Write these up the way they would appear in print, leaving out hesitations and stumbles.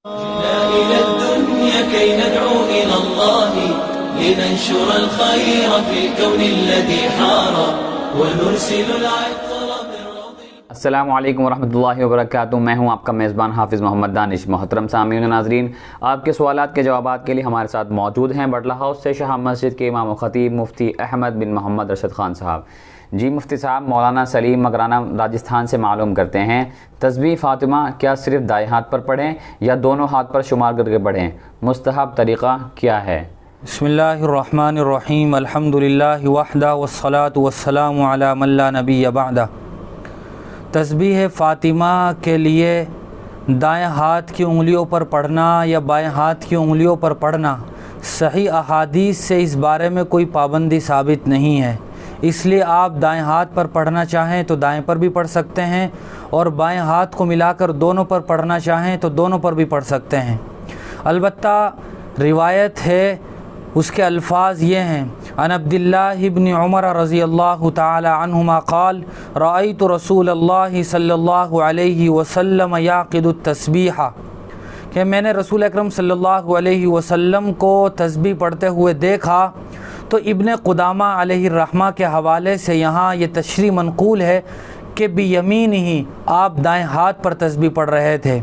جئنا إلى الدنيا كي ندعو إلى الله لننشر الخير في الكون الذي حار ونرسل العطر بالروض. السلام علیکم ورحمۃ اللہ وبرکاتہ. میں ہوں آپ کا میزبان حافظ محمد دانش. محترم سامعین و ناظرین، آپ کے سوالات کے جوابات کے لیے ہمارے ساتھ موجود ہیں بٹلہ ہاؤس سے شاہ مسجد کے امام و خطیب مفتی احمد بن محمد رشد خان صاحب. جی مفتی صاحب، مولانا سلیم مکرانہ راجستھان سے معلوم کرتے ہیں، تسبیح فاطمہ کیا صرف دائیں ہاتھ پر پڑھیں یا دونوں ہاتھ پر شمار کر کے پڑھیں؟ مستحب طریقہ کیا ہے؟ بسم اللہ الرحمن الرحیم. الحمد للہ وحدہ والصلاة والسلام علی من لا نبی بعدہ. تسبیح فاطمہ کے لیے دائیں ہاتھ کی انگلیوں پر پڑھنا یا بائیں ہاتھ کی انگلیوں پر پڑھنا، صحیح احادیث سے اس بارے میں کوئی پابندی ثابت نہیں ہے. اس لیے آپ دائیں ہاتھ پر پڑھنا چاہیں تو دائیں پر بھی پڑھ سکتے ہیں، اور بائیں ہاتھ کو ملا کر دونوں پر پڑھنا چاہیں تو دونوں پر بھی پڑھ سکتے ہیں. البتہ روایت ہے، اس کے الفاظ یہ ہیں: عن عبداللہ ابن عمر رضی اللہ تعالی عنہما قال رأیت رسول اللہ صلی اللہ علیہ وسلم یعقد التسبیح، کہ میں نے رسول اکرم صلی اللہ علیہ وسلم کو تسبیح پڑھتے ہوئے دیکھا. تو ابن قدامہ علیہ الرحمہ کے حوالے سے یہاں یہ تشریح منقول ہے کہ بیمین ہی آپ دائیں ہاتھ پر تسبیح پڑھ رہے تھے.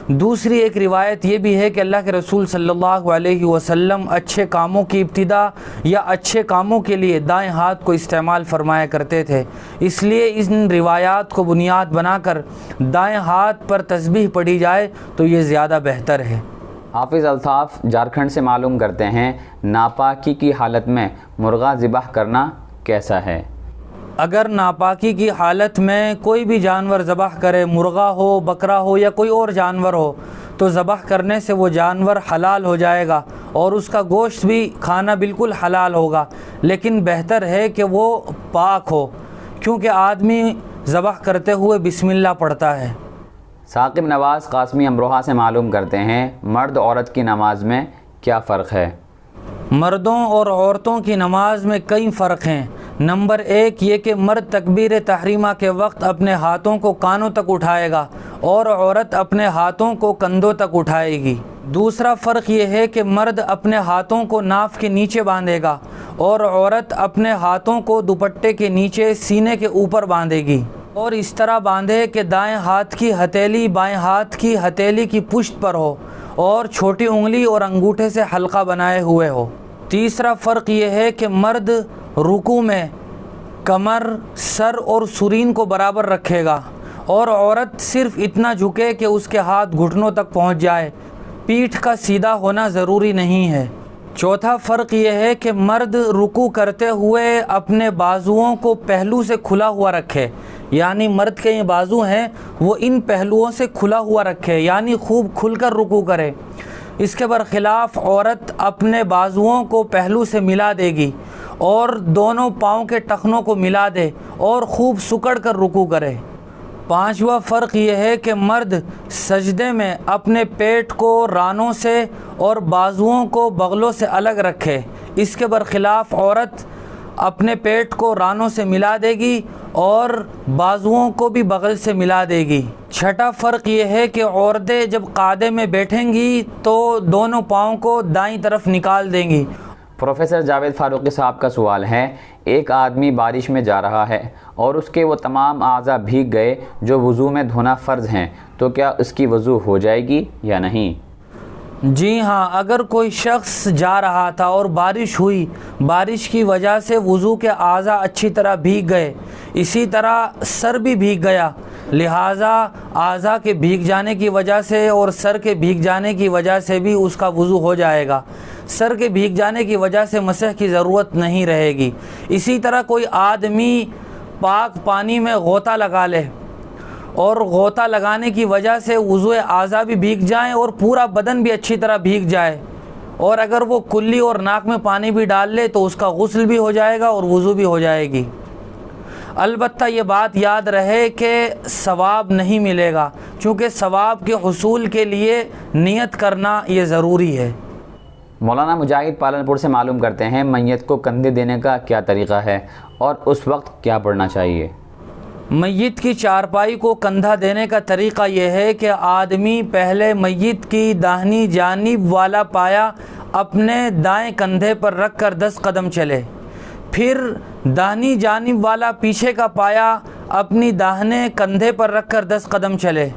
دوسری ایک روایت یہ بھی ہے کہ اللہ کے رسول صلی اللہ علیہ وسلم اچھے کاموں کی ابتدا یا اچھے کاموں کے لیے دائیں ہاتھ کو استعمال فرمایا کرتے تھے. اس لیے ان روایات کو بنیاد بنا کر دائیں ہاتھ پر تسبیح پڑھی جائے تو یہ زیادہ بہتر ہے. حافظ الطاف جھارکھنڈ سے معلوم کرتے ہیں، ناپاکی کی حالت میں مرغا ذبح کرنا کیسا ہے؟ اگر ناپاکی کی حالت میں کوئی بھی جانور ذبح کرے، مرغا ہو، بکرا ہو یا کوئی اور جانور ہو، تو ذبح کرنے سے وہ جانور حلال ہو جائے گا اور اس کا گوشت بھی کھانا بالکل حلال ہوگا. لیکن بہتر ہے کہ وہ پاک ہو، کیونکہ آدمی ذبح کرتے ہوئے بسم اللہ پڑھتا ہے. ثاقب نواز قاسمی امروہہ سے معلوم کرتے ہیں، مرد عورت کی نماز میں کیا فرق ہے؟ مردوں اور عورتوں کی نماز میں کئی فرق ہیں. نمبر ایک یہ کہ مرد تکبیر تحریمہ کے وقت اپنے ہاتھوں کو کانوں تک اٹھائے گا اور عورت اپنے ہاتھوں کو کندھوں تک اٹھائے گی. دوسرا فرق یہ ہے کہ مرد اپنے ہاتھوں کو ناف کے نیچے باندھے گا اور عورت اپنے ہاتھوں کو دوپٹے کے نیچے سینے کے اوپر باندھے گی، اور اس طرح باندھے کہ دائیں ہاتھ کی ہتھیلی بائیں ہاتھ کی ہتھیلی کی پشت پر ہو اور چھوٹی انگلی اور انگوٹھے سے حلقہ بنائے ہوئے ہو. تیسرا فرق یہ ہے کہ مرد رکوع میں کمر، سر اور سرین کو برابر رکھے گا اور عورت صرف اتنا جھکے کہ اس کے ہاتھ گھٹنوں تک پہنچ جائے. پیٹھ کا سیدھا ہونا ضروری نہیں ہے. چوتھا فرق یہ ہے کہ مرد رکوع کرتے ہوئے اپنے بازوؤں کو پہلو سے کھلا ہوا رکھے، یعنی مرد کے یہ بازو ہیں وہ ان پہلوؤں سے کھلا ہوا رکھے، یعنی خوب کھل کر رکوع کرے. اس کے برخلاف عورت اپنے بازوؤں کو پہلو سے ملا دے گی اور دونوں پاؤں کے ٹخنوں کو ملا دے اور خوب سکڑ کر رکوع کرے. پانچواں فرق یہ ہے کہ مرد سجدے میں اپنے پیٹ کو رانوں سے اور بازوؤں کو بغلوں سے الگ رکھے. اس کے برخلاف عورت اپنے پیٹ کو رانوں سے ملا دے گی اور بازوؤں کو بھی بغل سے ملا دے گی. چھٹا فرق یہ ہے کہ عورتیں جب قعدے میں بیٹھیں گی تو دونوں پاؤں کو دائیں طرف نکال دیں گی. پروفیسر جاوید فاروقی صاحب کا سوال ہے، ایک آدمی بارش میں جا رہا ہے اور اس کے وہ تمام اعضاء بھیگ گئے جو وضو میں دھونا فرض ہیں، تو کیا اس کی وضو ہو جائے گی یا نہیں؟ جی ہاں، اگر کوئی شخص جا رہا تھا اور بارش ہوئی، بارش کی وجہ سے وضو کے اعضاء اچھی طرح بھیگ گئے، اسی طرح سر بھی بھیگ گیا، لہٰذا اعضاء کے بھیگ جانے کی وجہ سے اور سر کے بھیگ جانے کی وجہ سے بھی اس کا وضو ہو جائے گا. سر کے بھیگ جانے کی وجہ سے مسح کی ضرورت نہیں رہے گی. اسی طرح کوئی آدمی پاک پانی میں غوطہ لگا لے اور غوطہ لگانے کی وجہ سے وضو اعضاء بھی بھیگ جائیں اور پورا بدن بھی اچھی طرح بھیگ جائے، اور اگر وہ کلی اور ناک میں پانی بھی ڈال لے تو اس کا غسل بھی ہو جائے گا اور وضو بھی ہو جائے گی. البتہ یہ بات یاد رہے کہ ثواب نہیں ملے گا، چونکہ ثواب کے حصول کے لیے نیت کرنا یہ ضروری ہے. مولانا مجاہد پالنپور سے معلوم کرتے ہیں، میت کو کندھے دینے کا کیا طریقہ ہے اور اس وقت کیا پڑھنا چاہیے؟ میت کی چارپائی کو کندھا دینے کا طریقہ یہ ہے کہ آدمی پہلے میت کی داہنی جانب والا پایا اپنے دائیں کندھے پر رکھ کر 10 قدم چلے، پھر داہنی جانب والا پیچھے کا پایا اپنی داہنے کندھے پر رکھ کر 10 قدم چلے،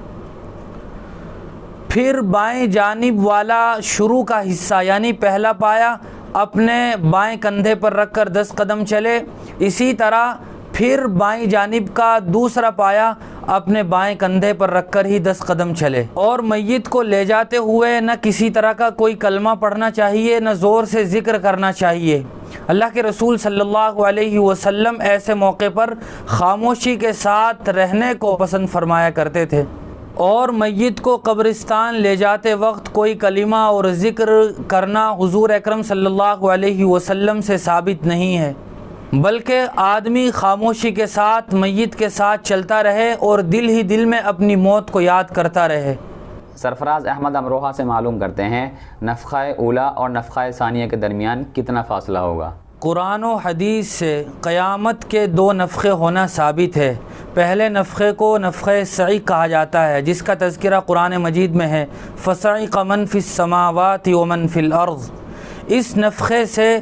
پھر بائیں جانب والا شروع کا حصہ یعنی پہلا پایا اپنے بائیں کندھے پر رکھ کر 10 قدم چلے، اسی طرح پھر بائیں جانب کا دوسرا پایا اپنے بائیں کندھے پر رکھ کر ہی 10 قدم چلے۔ اور میت کو لے جاتے ہوئے نہ کسی طرح کا کوئی کلمہ پڑھنا چاہیے، نہ زور سے ذکر کرنا چاہیے۔ اللہ کے رسول صلی اللہ علیہ وسلم ایسے موقع پر خاموشی کے ساتھ رہنے کو پسند فرمایا کرتے تھے، اور میت کو قبرستان لے جاتے وقت کوئی کلمہ اور ذکر کرنا حضور اکرم صلی اللہ علیہ وسلم سے ثابت نہیں ہے، بلکہ آدمی خاموشی کے ساتھ میت کے ساتھ چلتا رہے اور دل ہی دل میں اپنی موت کو یاد کرتا رہے۔ سرفراز احمد امروہہ سے معلوم کرتے ہیں نفخہ اولا اور نفخہ ثانیہ کے درمیان کتنا فاصلہ ہوگا؟ قرآن و حدیث سے قیامت کے 2 نفخے ہونا ثابت ہے۔ پہلے نفخے کو نفخہ صعق کہا جاتا ہے، جس کا تذکرہ قرآن مجید میں ہے، فَصَعِقَ مَن فِي السَّمَاوَاتِ وَمَن فِي الْأَرْضِ۔ اس نفخے سے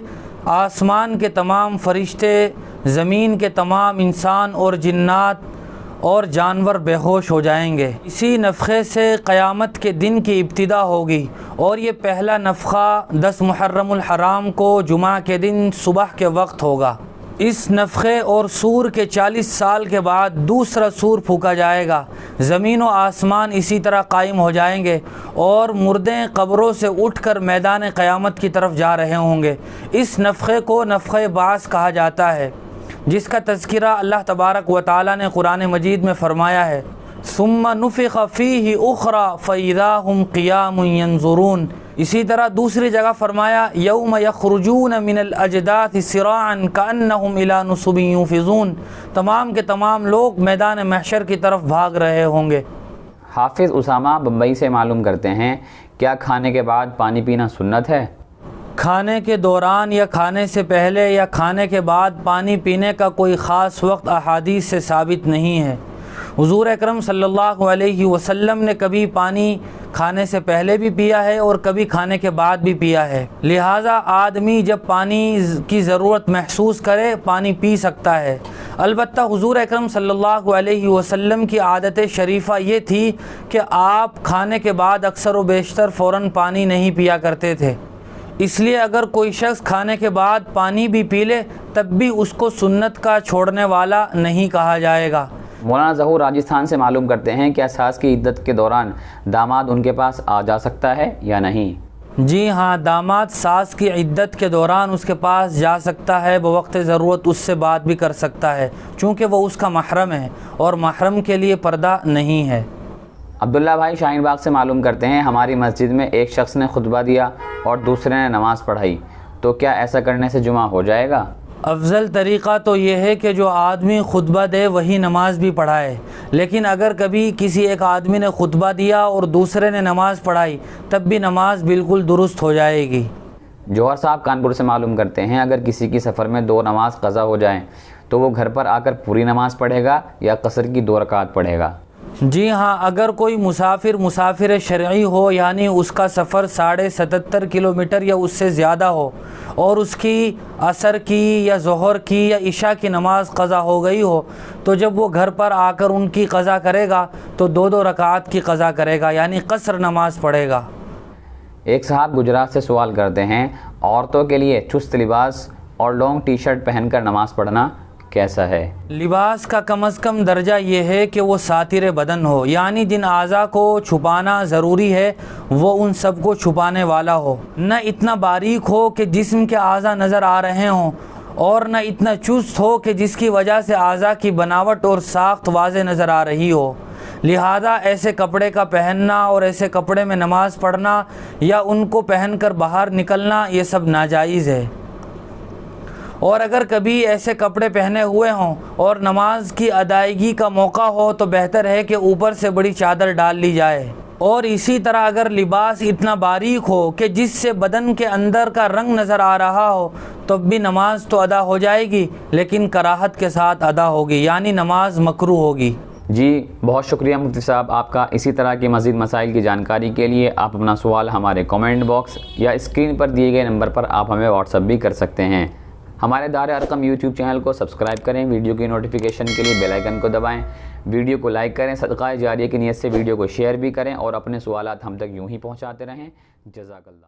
آسمان کے تمام فرشتے، زمین کے تمام انسان اور جنات اور جانور بے ہوش ہو جائیں گے۔ اسی نفخے سے قیامت کے دن کی ابتدا ہوگی، اور یہ پہلا نفخہ 10 محرم الحرام کو جمعہ کے دن صبح کے وقت ہوگا۔ اس نفخے اور سور کے 40 سال کے بعد دوسرا سور پھونکا جائے گا، زمین و آسمان اسی طرح قائم ہو جائیں گے، اور مردے قبروں سے اٹھ کر میدان قیامت کی طرف جا رہے ہوں گے۔ اس نفخے کو نفخہ بعث کہا جاتا ہے، جس کا تذکرہ اللہ تبارک و تعالی نے قرآن مجید میں فرمایا ہے، ثم نفخ فیہ اخری فاذا ہم قیام ینظرون۔ اسی طرح دوسری جگہ فرمایا، یوم یخرجون من الاجداث سراعا کانہم الی نصب یوفضون۔ تمام کے تمام لوگ میدان محشر کی طرف بھاگ رہے ہوں گے۔ حافظ اسامہ بمبئی سے معلوم کرتے ہیں کیا کھانے کے بعد پانی پینا سنت ہے؟ کھانے کے دوران یا کھانے سے پہلے یا کھانے کے بعد پانی پینے کا کوئی خاص وقت احادیث سے ثابت نہیں ہے۔ حضور اکرم صلی اللہ علیہ وسلم نے کبھی پانی کھانے سے پہلے بھی پیا ہے اور کبھی کھانے کے بعد بھی پیا ہے، لہٰذا آدمی جب پانی کی ضرورت محسوس کرے پانی پی سکتا ہے۔ البتہ حضور اکرم صلی اللہ علیہ وسلم کی عادت شریفہ یہ تھی کہ آپ کھانے کے بعد اکثر و بیشتر فوراً پانی نہیں پیا کرتے تھے، اس لیے اگر کوئی شخص کھانے کے بعد پانی بھی پی لے تب بھی اس کو سنت کا چھوڑنے والا نہیں کہا جائے گا۔ مولانا ظہور راجستھان سے معلوم کرتے ہیں کیا ساس کی عدت کے دوران داماد ان کے پاس آ جا سکتا ہے یا نہیں؟ جی ہاں، داماد ساس کی عدت کے دوران اس کے پاس جا سکتا ہے، بوقت ضرورت اس سے بات بھی کر سکتا ہے، چونکہ وہ اس کا محرم ہے اور محرم کے لیے پردہ نہیں ہے۔ عبداللہ بھائی شاہین باغ سے معلوم کرتے ہیں ہماری مسجد میں ایک شخص نے خطبہ دیا اور دوسرے نے نماز پڑھائی، تو کیا ایسا کرنے سے جمعہ ہو جائے گا؟ افضل طریقہ تو یہ ہے کہ جو آدمی خطبہ دے وہی نماز بھی پڑھائے، لیکن اگر کبھی کسی ایک آدمی نے خطبہ دیا اور دوسرے نے نماز پڑھائی تب بھی نماز بالکل درست ہو جائے گی۔ جوہر صاحب کانپور سے معلوم کرتے ہیں اگر کسی کی سفر میں 2 نماز قضا ہو جائیں تو وہ گھر پر آ کر پوری نماز پڑھے گا یا قصر کی 2 رکعات پڑھے گا؟ جی ہاں، اگر کوئی مسافر شرعی ہو، یعنی اس کا سفر 77.5 کلومیٹر یا اس سے زیادہ ہو، اور اس کی عصر کی یا ظہر کی یا عشاء کی نماز قضا ہو گئی ہو، تو جب وہ گھر پر آ کر ان کی قضا کرے گا تو 2 رکعات کی قضا کرے گا، یعنی قصر نماز پڑھے گا۔ ایک صاحب گجرات سے سوال کرتے ہیں عورتوں کے لیے چست لباس اور لانگ ٹی شرٹ پہن کر نماز پڑھنا کیسا ہے؟ لباس کا کم از کم درجہ یہ ہے کہ وہ ساتر بدن ہو، یعنی جن اعضاء کو چھپانا ضروری ہے وہ ان سب کو چھپانے والا ہو، نہ اتنا باریک ہو کہ جسم کے اعضاء نظر آ رہے ہوں، اور نہ اتنا چست ہو کہ جس کی وجہ سے اعضاء کی بناوٹ اور ساخت واضح نظر آ رہی ہو۔ لہذا ایسے کپڑے کا پہننا اور ایسے کپڑے میں نماز پڑھنا یا ان کو پہن کر باہر نکلنا یہ سب ناجائز ہے، اور اگر کبھی ایسے کپڑے پہنے ہوئے ہوں اور نماز کی ادائیگی کا موقع ہو تو بہتر ہے کہ اوپر سے بڑی چادر ڈال لی جائے۔ اور اسی طرح اگر لباس اتنا باریک ہو کہ جس سے بدن کے اندر کا رنگ نظر آ رہا ہو تب بھی نماز تو ادا ہو جائے گی، لیکن کراہت کے ساتھ ادا ہوگی، یعنی نماز مکروہ ہوگی۔ جی بہت شکریہ مفتی صاحب آپ کا۔ اسی طرح کی مزید مسائل کی جانکاری کے لیے آپ اپنا سوال ہمارے کامنٹ باکس یا اسکرین پر دیے گئے نمبر پر آپ ہمیں واٹس ایپ بھی کر سکتے ہیں۔ ہمارے دار ارقم یوٹیوب چینل کو سبسکرائب کریں، ویڈیو کی نوٹیفیکیشن کے لیے بیل آئیکن کو دبائیں، ویڈیو کو لائک کریں، صدقہ جاریہ کی نیت سے ویڈیو کو شیئر بھی کریں اور اپنے سوالات ہم تک یوں ہی پہنچاتے رہیں۔ جزاک اللہ۔